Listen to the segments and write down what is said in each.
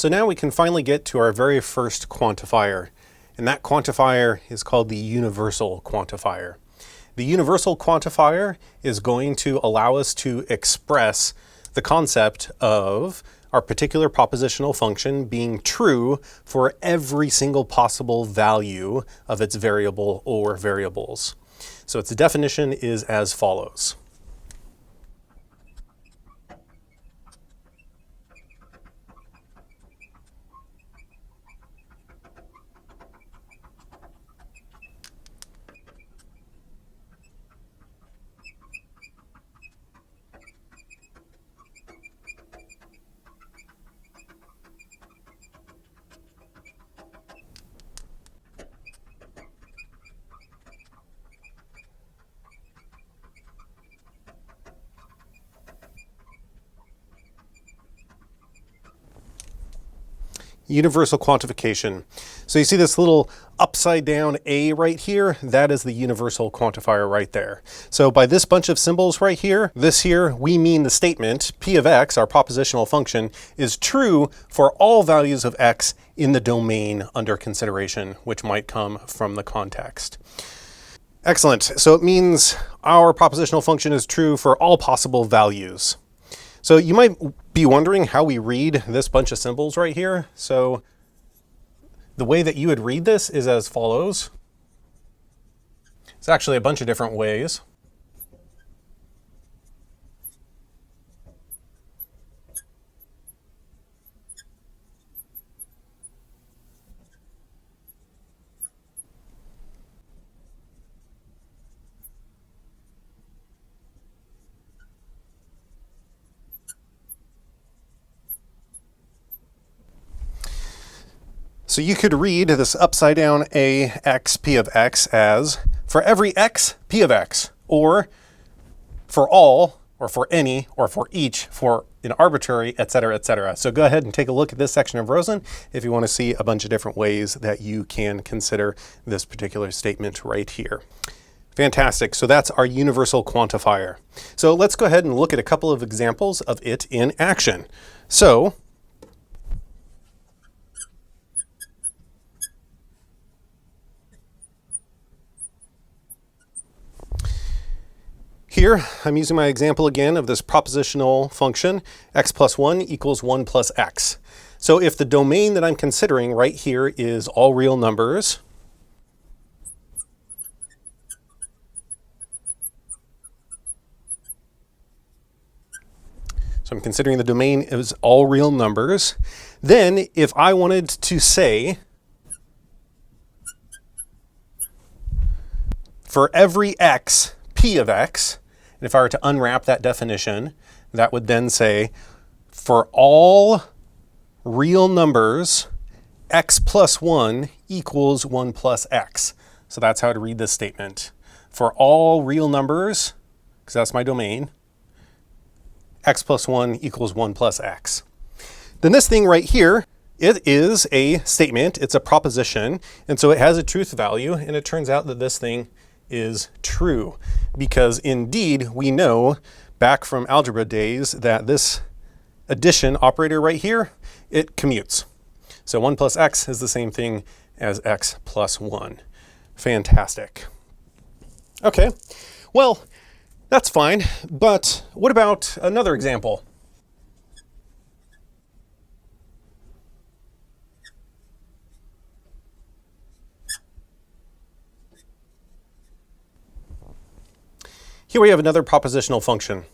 So now we can finally get to our very first quantifier, and that quantifier is called the universal quantifier. The universal quantifier is going to allow us to express the concept of our particular propositional function being true for every single possible value of its variable or variables. So its definition is as follows. Universal quantification. So you see this little upside down A right here? That is the universal quantifier right there. So by this bunch of symbols right here, this here, we mean the statement P of x, our propositional function, is true for all values of x in the domain under consideration, which might come from the context. Excellent. So it means our propositional function is true for all possible values. So you might be wondering how we read this bunch of symbols right here. So the way that you would read this is as follows. It's actually a bunch of different ways. So you could read this upside down A x P of x as for every x, P of x, or for all, or for any, or for each, for an arbitrary, etc., etc. So go ahead and take a look at this section of Rosen if you want to see a bunch of different ways that you can consider this particular statement right here. Fantastic. So that's our universal quantifier. So let's go ahead and look at a couple of examples of it in action. So here, I'm using my example again of this propositional function, x plus 1 equals 1 plus x. So if the domain that I'm considering right here is all real numbers, so I'm considering the domain is all real numbers, then if I wanted to say for every x, P of x, and if I were to unwrap that definition, that would then say, for all real numbers, x plus 1 equals 1 plus x. So that's how to read this statement. For all real numbers, because that's my domain, x plus 1 equals 1 plus x. Then this thing right here, it is a statement, it's a proposition, and so it has a truth value, and it turns out that this thing is true, because indeed we know back from algebra days that this addition operator right here, it commutes. So 1 plus x is the same thing as x plus 1. Fantastic. Okay, well, that's fine, but what about another example? Here we have another propositional function.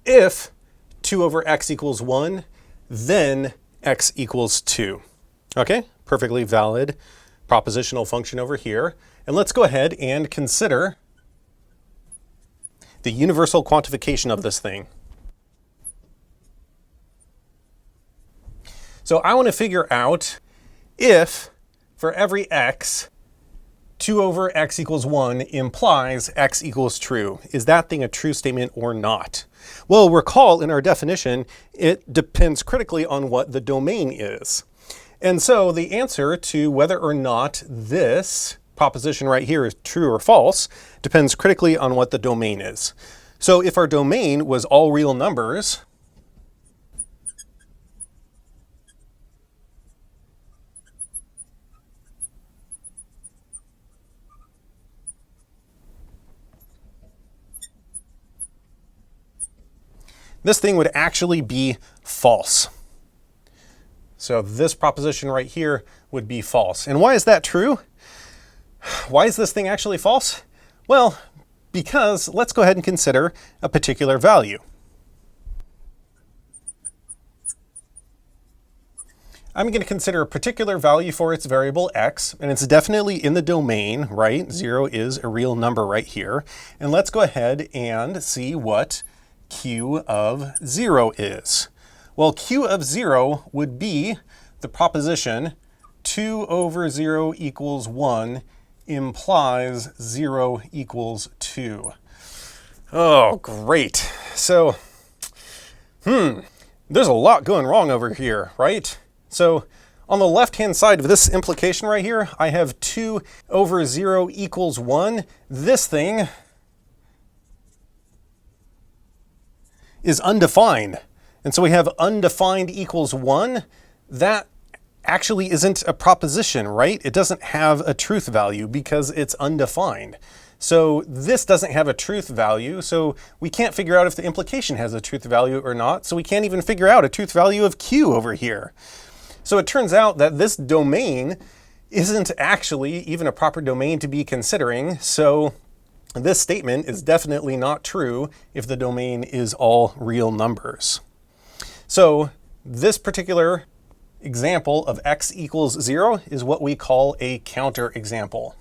If 2 over x equals 1, then x equals 2. Okay, perfectly valid propositional function over here. And let's go ahead and consider the universal quantification of this thing. So I want to figure out if for every x, 2 over x equals 1 implies x equals true. Is that thing a true statement or not? Well, recall in our definition, it depends critically on what the domain is. And so the answer to whether or not this proposition right here is true or false depends critically on what the domain is. So if our domain was all real numbers, this thing would actually be false. So this proposition right here would be false. And why is that true? Why is this thing actually false? Well, because let's go ahead and consider a particular value. I'm going to consider a particular value for its variable x, and it's definitely in the domain, right? 0 is a real number right here. And let's go ahead and see what q of 0 is. Well, q of 0 would be the proposition 2 over 0 equals 1 implies 0 equals 2. Oh, great. So, there's a lot going wrong over here, right? So on the left-hand side of this implication right here, I have 2 over 0 equals 1. This thing is undefined. And so we have undefined equals 1. That actually isn't a proposition, right? It doesn't have a truth value because it's undefined. So this doesn't have a truth value, so we can't figure out if the implication has a truth value or not, so we can't even figure out a truth value of q over here. So it turns out that this domain isn't actually even a proper domain to be considering, so this statement is definitely not true if the domain is all real numbers. So this particular example of x equals 0 is what we call a counterexample.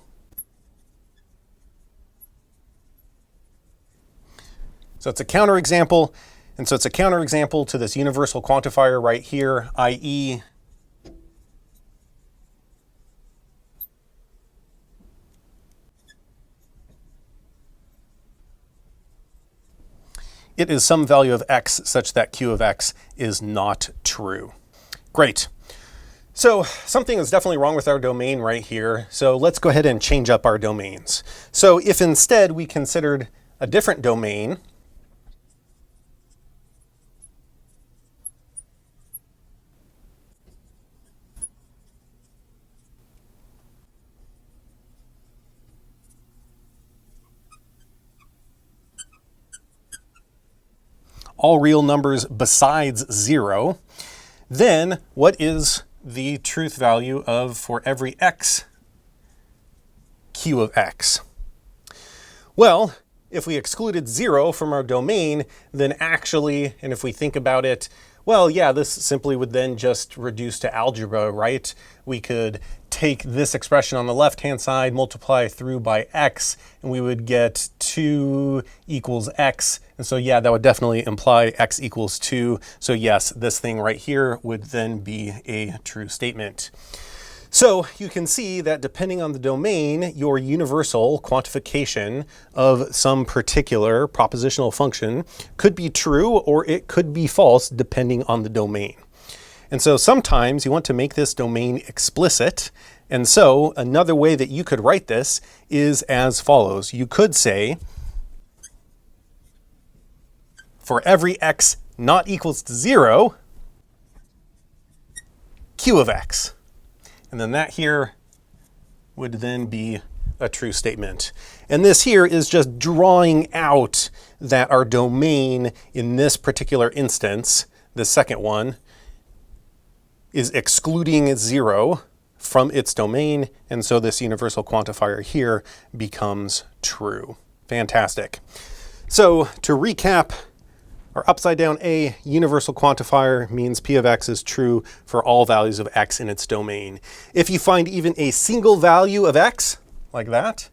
So it's a counterexample, and so it's a counterexample to this universal quantifier right here, i.e. it is some value of x such that q of x is not true. Great. So something is definitely wrong with our domain right here. So let's go ahead and change up our domains. So if instead we considered a different domain, all real numbers besides 0, then what is the truth value of, for every x, q of x? Well, if we excluded 0 from our domain, then actually, and if we think about it, well, yeah, this simply would then just reduce to algebra, right? We could take this expression on the left-hand side, multiply through by x, and we would get 2 equals x. And so, yeah, that would definitely imply x equals 2. So yes, this thing right here would then be a true statement. So you can see that depending on the domain, your universal quantification of some particular propositional function could be true or it could be false depending on the domain. And so sometimes you want to make this domain explicit. And so another way that you could write this is as follows. You could say, for every x not equals to 0, q of x. And then that here would then be a true statement. And this here is just drawing out that our domain in this particular instance, the second one, is excluding 0 from its domain. And so this universal quantifier here becomes true. Fantastic. So to recap, our upside down A universal quantifier means p of x is true for all values of x in its domain. If you find even a single value of x, like that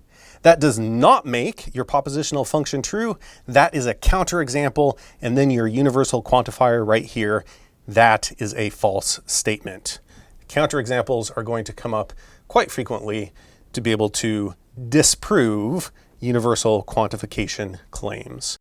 does not make your propositional function true. That is a counterexample, and then your universal quantifier right here, that is a false statement. Counterexamples are going to come up quite frequently to be able to disprove universal quantification claims.